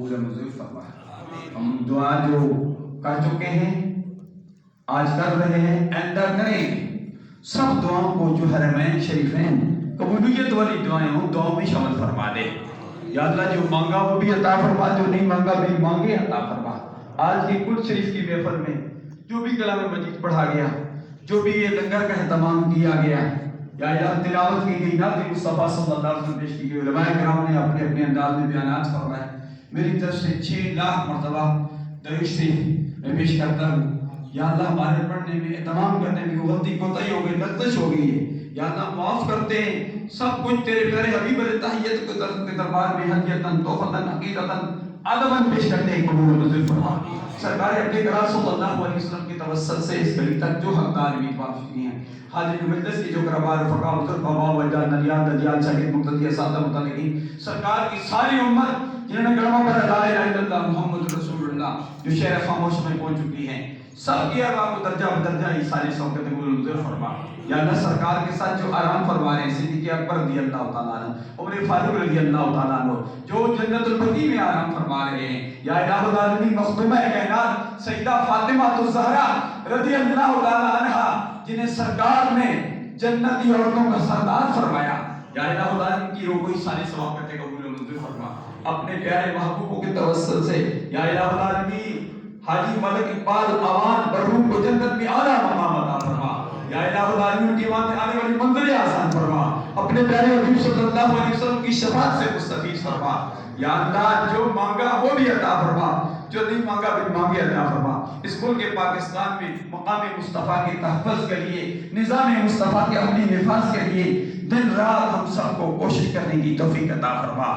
قبول منظور فرما۔ ہم دعا جو کر چکے ہیں، آج کر رہے ہیں، آئندہ کریں گے، سب دعاؤں کو جو حرمین شریفین قبولیت والی دعائیں ہوں دعاؤں میں شامل فرما دے۔ یا اللہ جو مانگا وہ بھی عطا فرما، جو نہیں مانگا بھی مانگے عطا فرما۔ آج کی قدس شریف کی محفل میں جو بھی کلام مجید پڑھا گیا، جو بھی یہ لنگر کا اہتمام کیا گیا، یا الہ تلاوت کی گئی، نعت مصطفیٰ صلی اللہ علیہ وسلم پیش کی گئی، علماء کرام نے اپنے اپنے انداز میں بیانات فرمائے، میری طرف سے 6 لاکھ مرتبہ درود شریف میں پیش کرتا ہوں۔ یا اللہ ہمارے پڑھنے میں اہتمام کرنے میں غلطی کوتاہی ہو گئی، لغزش ہو گئی ہے، یا اللہ معاف کرتے ہیں، سب کچھ تیرے پیارے حبیب علیہ تحیت کے دربار میں حقیقتاً توفتاً عقیدتاً ادباً پیش کرتے ہیں، قبول منظور فرما۔ سرکار اپنے قرار صلی اللہ علیہ وسلم کی توسط سے اس گھڑی تک جو حقدار بھی پہنچی ہیں، حاضر مجلس کی جو کربار فقا مطلب بابا وجہ نریان دجیال شاہد مقتدی اساتہ متعلقین، سرکار کی ساری امت جنہوں نے کلمہ پر لا الہ الا اللہ محمد رسول اللہ جو شہر خاموش میں پہنچ چکی ہیں، سب کی ارواح کو درجہ بدرجہ عیسیٰ سوقت قبول منظور فرما۔ یا اللہ سرکار کے ساتھ جو آرام فرما رہے ہیں، صدیق اکبر رضی اللہ تعالیٰ عنہ، عمر فاروق رضی اللہ تعالیٰ عنہ، جو جنت البقیع میں آرام فرما رہے ہیں، یا الہ العالمین مخدومہ کائنات سیدہ فاطمہ الزہرا رضی اللہ تعالیٰ عنہ، جنہیں سرکار نے جنتی عورتوں کا سردار فرمایا، یا الہ العالمین کی روح کو ساری ثوابت قبول منظور فرما۔ اپنے پیارے محبوبوں کے توسل سے یا الہ العالمین حاجی ملک اقبال اوان برہوم کو جنت میں اعلیٰ مقام عطا فرما۔ یا الہ العالمین کی وہاں سے آنے والی منزلیں آسان فرما، اپنے پیارے حبیب صلی اللہ علیہ وسلم کی شفاعت سے مستفیض فرما۔ یا اللہ جو مانگا وہ بھی عطا فرما، جو نہیں مانگا بھی مانگے عطا فرما۔ اس ملک پاکستان میں مقام مصطفیٰ کے تحفظ کے لیے، نظام مصطفیٰ کے عملی نفاذ کے لیے دن رات ہم سب کو کوشش کرنے کی توفیق عطا فرما۔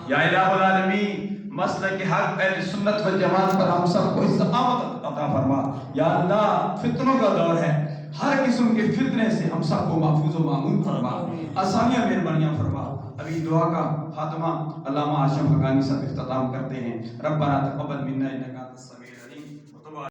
یا الہ العالمین مسلک حق اہل سنت و جماعت پر ہم سب کو استقامت عطا فرما۔ یا اللہ فتنوں کا دور ہے، ہر قسم کے فتنے سے ہم سب کو محفوظ و معمون فرما، آسانیاں مہربانیاں فرما۔ ابھی دعا کا خاتمہ علامہ ہاشم حقانی صاحب اختتام کرتے ہیں۔ ربنا تقبل منا انک انت السمیع